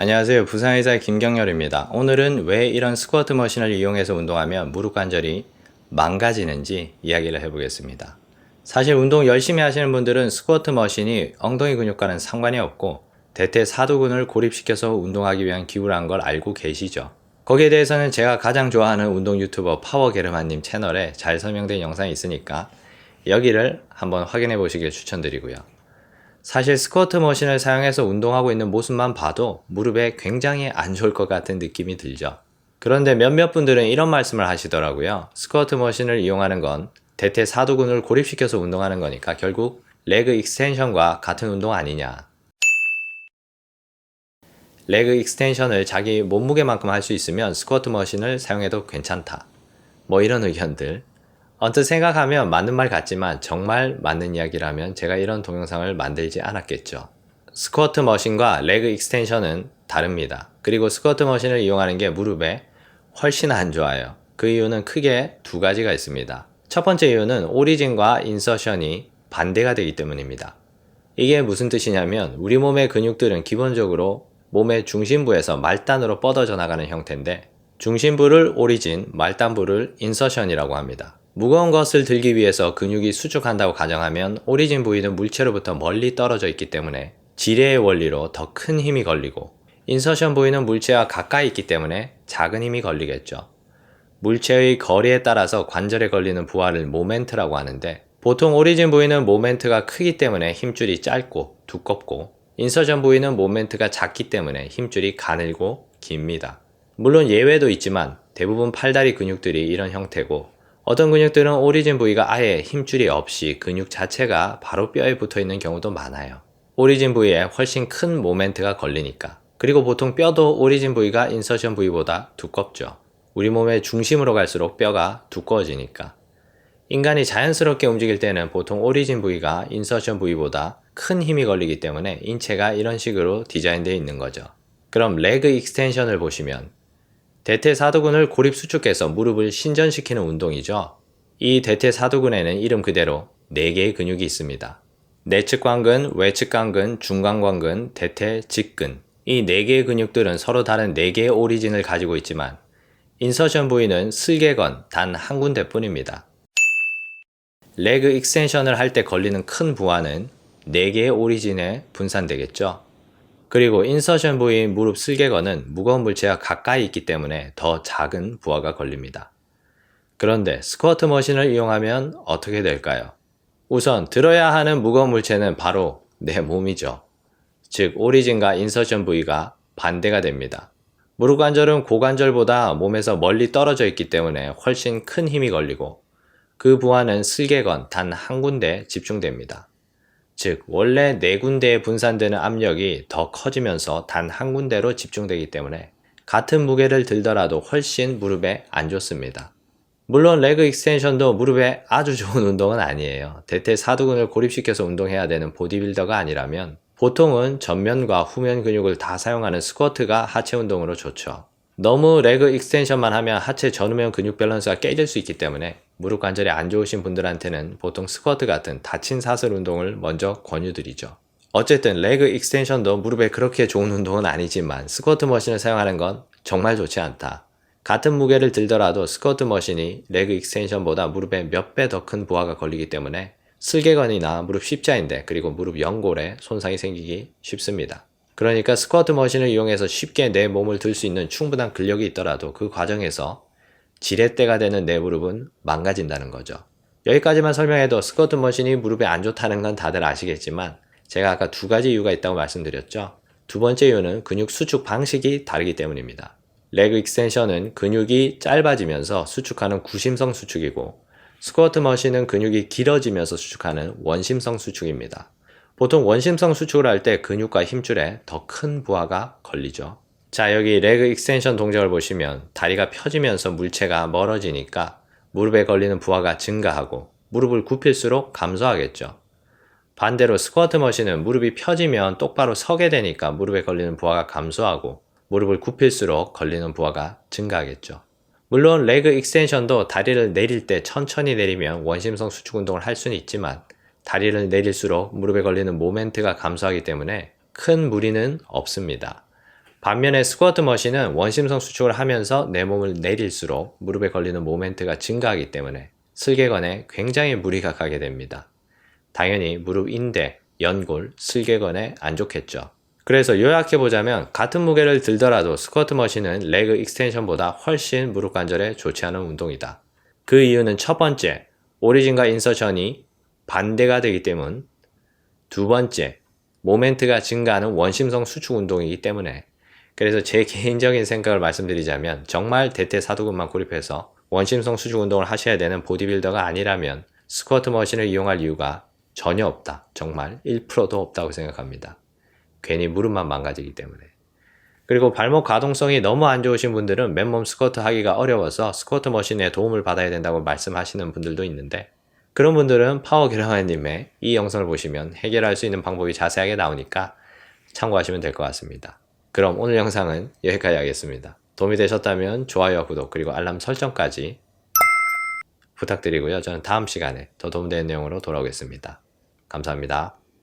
안녕하세요. 부산의사 김경렬입니다. 오늘은 왜 이런 스쿼트 머신을 이용해서 운동하면 무릎 관절이 망가지는지 이야기를 해보겠습니다. 사실 운동 열심히 하시는 분들은 스쿼트 머신이 엉덩이 근육과는 상관이 없고 대퇴사두근을 고립시켜서 운동하기 위한 기구라는 걸 알고 계시죠? 거기에 대해서는 제가 가장 좋아하는 운동 유튜버 파워게르만님 채널에 잘 설명된 영상이 있으니까 여기를 한번 확인해 보시길 추천드리고요. 사실 스쿼트 머신을 사용해서 운동하고 있는 모습만 봐도 무릎에 굉장히 안 좋을 것 같은 느낌이 들죠. 그런데 몇몇 분들은 이런 말씀을 하시더라고요. 스쿼트 머신을 이용하는 건 대퇴사두근을 고립시켜서 운동하는 거니까 결국 레그 익스텐션과 같은 운동 아니냐. 레그 익스텐션을 자기 몸무게만큼 할 수 있으면 스쿼트 머신을 사용해도 괜찮다. 뭐 이런 의견들. 언뜻 생각하면 맞는 말 같지만 정말 맞는 이야기라면 제가 이런 동영상을 만들지 않았겠죠. 스쿼트 머신과 레그 익스텐션은 다릅니다. 그리고 스쿼트 머신을 이용하는 게 무릎에 훨씬 안 좋아요. 그 이유는 크게 두 가지가 있습니다. 첫 번째 이유는 오리진과 인서션이 반대가 되기 때문입니다. 이게 무슨 뜻이냐면 우리 몸의 근육들은 기본적으로 몸의 중심부에서 말단으로 뻗어져 나가는 형태인데 중심부를 오리진, 말단부를 인서션이라고 합니다. 무거운 것을 들기 위해서 근육이 수축한다고 가정하면 오리진 부위는 물체로부터 멀리 떨어져 있기 때문에 지뢰의 원리로 더 큰 힘이 걸리고 인서션 부위는 물체와 가까이 있기 때문에 작은 힘이 걸리겠죠. 물체의 거리에 따라서 관절에 걸리는 부하를 모멘트라고 하는데 보통 오리진 부위는 모멘트가 크기 때문에 힘줄이 짧고 두껍고 인서션 부위는 모멘트가 작기 때문에 힘줄이 가늘고 깁니다. 물론 예외도 있지만 대부분 팔다리 근육들이 이런 형태고 어떤 근육들은 오리진 부위가 아예 힘줄이 없이 근육 자체가 바로 뼈에 붙어 있는 경우도 많아요. 오리진 부위에 훨씬 큰 모멘트가 걸리니까. 그리고 보통 뼈도 오리진 부위가 인서션 부위보다 두껍죠. 우리 몸의 중심으로 갈수록 뼈가 두꺼워지니까. 인간이 자연스럽게 움직일 때는 보통 오리진 부위가 인서션 부위보다 큰 힘이 걸리기 때문에 인체가 이런 식으로 디자인되어 있는 거죠. 그럼 레그 익스텐션을 보시면 대퇴사두근을 고립 수축해서 무릎을 신전시키는 운동이죠. 이 대퇴사두근에는 이름 그대로 4개의 근육이 있습니다. 내측관근, 외측관근, 중간관근, 대퇴직근. 이 4개의 근육들은 서로 다른 4개의 오리진을 가지고 있지만 인서션 부위는 슬개건 단 한 군데 뿐입니다. 레그 익스텐션을 할 때 걸리는 큰 부하는 4개의 오리진에 분산되겠죠. 그리고 인서션 부위인 무릎 슬개건은 무거운 물체와 가까이 있기 때문에 더 작은 부하가 걸립니다. 그런데 스쿼트 머신을 이용하면 어떻게 될까요? 우선 들어야 하는 무거운 물체는 바로 내 몸이죠. 즉 오리진과 인서션 부위가 반대가 됩니다. 무릎 관절은 고관절보다 몸에서 멀리 떨어져 있기 때문에 훨씬 큰 힘이 걸리고 그 부하는 슬개건 단 한 군데 집중됩니다. 즉 원래 4군데에 분산되는 압력이 더 커지면서 단 한 군데로 집중되기 때문에 같은 무게를 들더라도 훨씬 무릎에 안 좋습니다. 물론 레그 익스텐션도 무릎에 아주 좋은 운동은 아니에요. 대퇴사두근을 고립시켜서 운동해야 되는 보디빌더가 아니라면 보통은 전면과 후면 근육을 다 사용하는 스쿼트가 하체 운동으로 좋죠. 너무 레그 익스텐션만 하면 하체 전후면 근육 밸런스가 깨질 수 있기 때문에 무릎 관절이 안 좋으신 분들한테는 보통 스쿼트 같은 다친 사슬 운동을 먼저 권유드리죠. 어쨌든 레그 익스텐션도 무릎에 그렇게 좋은 운동은 아니지만 스쿼트 머신을 사용하는 건 정말 좋지 않다. 같은 무게를 들더라도 스쿼트 머신이 레그 익스텐션보다 무릎에 몇 배 더 큰 부하가 걸리기 때문에 슬개건이나 무릎 십자인대 그리고 무릎 연골에 손상이 생기기 쉽습니다. 그러니까 스쿼트 머신을 이용해서 쉽게 내 몸을 들 수 있는 충분한 근력이 있더라도 그 과정에서 지렛대가 되는 내 무릎은 망가진다는 거죠. 여기까지만 설명해도 스쿼트 머신이 무릎에 안 좋다는 건 다들 아시겠지만 제가 아까 2가지 이유가 있다고 말씀드렸죠. 두 번째 이유는 근육 수축 방식이 다르기 때문입니다. 레그 익스텐션은 근육이 짧아지면서 수축하는 구심성 수축이고 스쿼트 머신은 근육이 길어지면서 수축하는 원심성 수축입니다. 보통 원심성 수축을 할 때 근육과 힘줄에 더 큰 부하가 걸리죠. 자, 여기 레그 익스텐션 동작을 보시면 다리가 펴지면서 물체가 멀어지니까 무릎에 걸리는 부하가 증가하고 무릎을 굽힐수록 감소하겠죠. 반대로 스쿼트 머신은 무릎이 펴지면 똑바로 서게 되니까 무릎에 걸리는 부하가 감소하고 무릎을 굽힐수록 걸리는 부하가 증가하겠죠. 물론 레그 익스텐션도 다리를 내릴 때 천천히 내리면 원심성 수축 운동을 할 수는 있지만 다리를 내릴수록 무릎에 걸리는 모멘트가 감소하기 때문에 큰 무리는 없습니다. 반면에 스쿼트 머신은 원심성 수축을 하면서 내 몸을 내릴수록 무릎에 걸리는 모멘트가 증가하기 때문에 슬개건에 굉장히 무리가 가게 됩니다. 당연히 무릎 인대, 연골, 슬개건에 안 좋겠죠. 그래서 요약해보자면 같은 무게를 들더라도 스쿼트 머신은 레그 익스텐션보다 훨씬 무릎 관절에 좋지 않은 운동이다. 그 이유는 첫 번째, 오리진과 인서션이 반대가 되기 때문, 두 번째, 모멘트가 증가하는 원심성 수축 운동이기 때문에. 그래서 제 개인적인 생각을 말씀드리자면 정말 대퇴사두근만 고립해서 원심성 수축 운동을 하셔야 되는 보디빌더가 아니라면 스쿼트 머신을 이용할 이유가 전혀 없다. 정말 1%도 없다고 생각합니다. 괜히 무릎만 망가지기 때문에. 그리고 발목 가동성이 너무 안 좋으신 분들은 맨몸 스쿼트 하기가 어려워서 스쿼트 머신에 도움을 받아야 된다고 말씀하시는 분들도 있는데, 그런 분들은 파워게러마님의 이 영상을 보시면 해결할 수 있는 방법이 자세하게 나오니까 참고하시면 될 것 같습니다. 그럼 오늘 영상은 여기까지 하겠습니다. 도움이 되셨다면 좋아요와 구독 그리고 알람 설정까지 부탁드리고요. 저는 다음 시간에 더 도움되는 내용으로 돌아오겠습니다. 감사합니다.